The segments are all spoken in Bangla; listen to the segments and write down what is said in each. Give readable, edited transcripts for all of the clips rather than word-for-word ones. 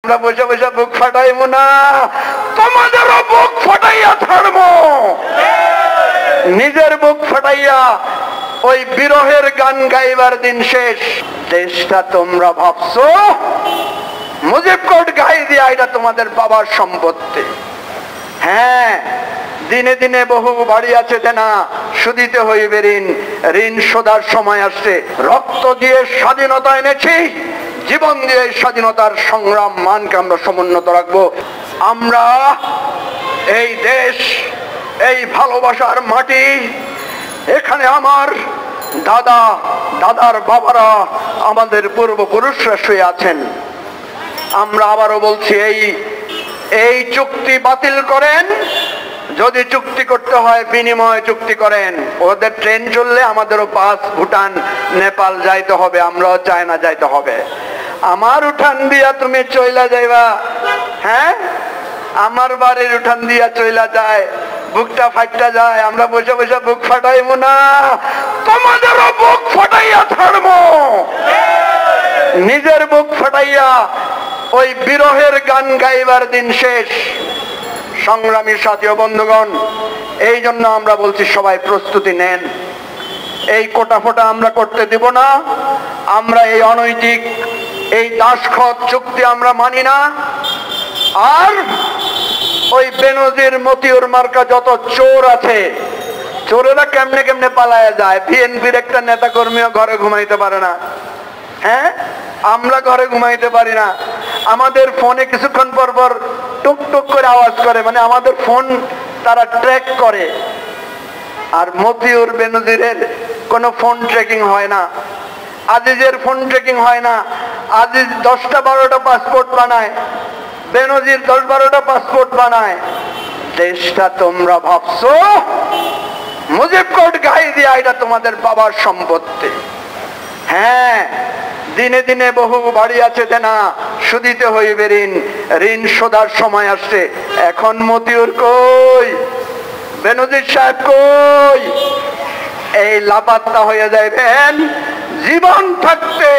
আমরা বসে বসে বুক ফাটাইব না, তোমাদেরও বুক ফাটাইয়া ছাড়বো। নিজের বুক ফাটাইয়া ওই বিরহের গান গাইবার দিন শেষ। দেশটা তোমরা ভাবছো মুজিব কোট গাই দিয়া এটা তোমাদের বাবার সম্পত্তি। হ্যাঁ, দিনে দিনে বহু বাড়ি আছে দেনা, শুধিতে হইবে ঋণ, ঋণ শোধার সময় আসছে। রক্ত দিয়ে স্বাধীনতা এনেছি, জীবন দিয়ে স্বাধীনতার সংগ্রাম মানকে আমরা সমুন্নত রাখবো। আমরা এই দেশ, এই ভালোবাসার মাটি, এখানে আমার দাদা, দাদার বাবারা, আমাদের পূর্বপুরুষরা শুয়ে আছেন। আমরা আবারও বলছি, এই চুক্তি বাতিল করেন। যদি চুক্তি করতে হয় বিনিময় চুক্তি করেন। ওদের ট্রেন চললে আমাদেরও পাস ভুটান নেপাল যাইতে হবে, আমরাও চায়না যাইতে হবে। আমার উঠান দিয়া তুমি চইলা যাইবা, হ্যাঁ, আমার বাড়ির উঠান দিয়া চইলা যায়, বুকটা ফাইটটা যায়, আমরা বসে বসে বুক ফাটাইব না, তোমাদেরও বুক ফাটাইয়া ছাড়বো। নিজের বুক ফাটাইয়া ওই বিরহের গান গাইবার দিন শেষ। সংগ্রামী সাথী ও বন্ধুগণ, এই জন্য আমরা বলছি সবাই প্রস্তুতি নেন। এই কোটা ফোটা আমরা করতে দিব না। আমরা এই অনৈতিক এই দাসখত চুক্তি আমরা মানি না। আর ওই বেনজির মতিউর মার্কা যত চোর আছে, চোরেরা কেমনে কেমনে পালায়া যায়। বিএনপির একটা নেতা কর্মীও ঘরে ঘুমাইতে পারে না। হ্যাঁ, আমরা ঘরে ঘুমাইতে পারি না। আমাদের ফোনে কিছুক্ষণ পর পর টুক টুক করে আওয়াজ করে, মানে আমাদের ফোন তারা ট্র্যাক করে। আর মতিউর বেনজিরের কোনো ফোন ট্র্যাকিং হয় না, আজিজের ফোন ট্র্যাকিং হয় না। আজিজ 10টা-12টা পাসপোর্ট বানায়, বেনজির 10-12টা পাসপোর্ট বানায়। দেশটা তোমরা ভাবছো মুজিব কোট গাই দিয়া এটা তোমাদের বাবার সম্পত্তি। হ্যাঁ, দিনে দিনে বহু বাড়ি আছে দেনা, শুধিতে হইবে ঋণ, ঋণ শোধার সময় আসছে। এখন মতিউর কই, বেনজির সাহেব কই? এই লাপাত্তা হয়ে যাইবেন জীবন থাকতে।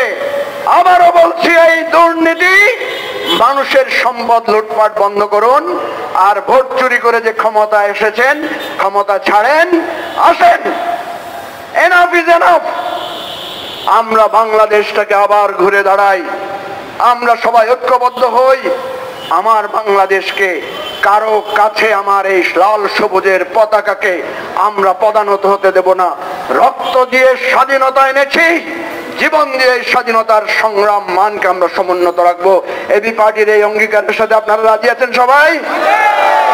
আবারও বলছি, এই দুর্নীতি, মানুষের সম্পদ লুটপাট বন্ধ করুন। আর ভোট চুরি করে যে ক্ষমতা এসেছেন, ক্ষমতা ছাড়েন, আসেন। Enough is enough. আমরা বাংলাদেশটাকে আবার ঘুরে দাঁড়াই। আমরা সবাই ঐক্যবদ্ধ হই। আমার বাংলাদেশকে কারো কাছে আমার এই লাল সবুজের পতাকাকে আমরা পদানত হতে দেব না। রক্ত দিয়ে স্বাধীনতা এনেছি, জীবন দিয়ে স্বাধীনতার সংগ্রাম মানকে আমরা সমুন্নত রাখবো। এবি পার্টির এই অঙ্গীকারের সাথে আপনারা রাজি আছেন সবাই?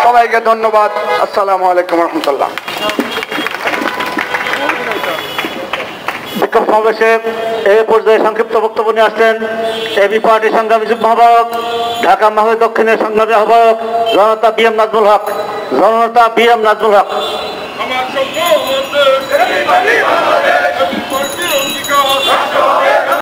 সবাইকে ধন্যবাদ। আসসালামু আলাইকুম রহমতুল্লাহ। বিক্ষোভ সমাবেশে এই পর্যায়ে সংক্ষিপ্ত বক্তব্য নিয়ে আসছেন এবি পার্টির সংগ্রামী যুগ্ম আহ্বায়ক, ঢাকা মহানগর দক্ষিণের সংগ্রামী আহ্বায়ক জনতা বি এম নাজমুল হক। জনতা বি এম নাজমুল হক।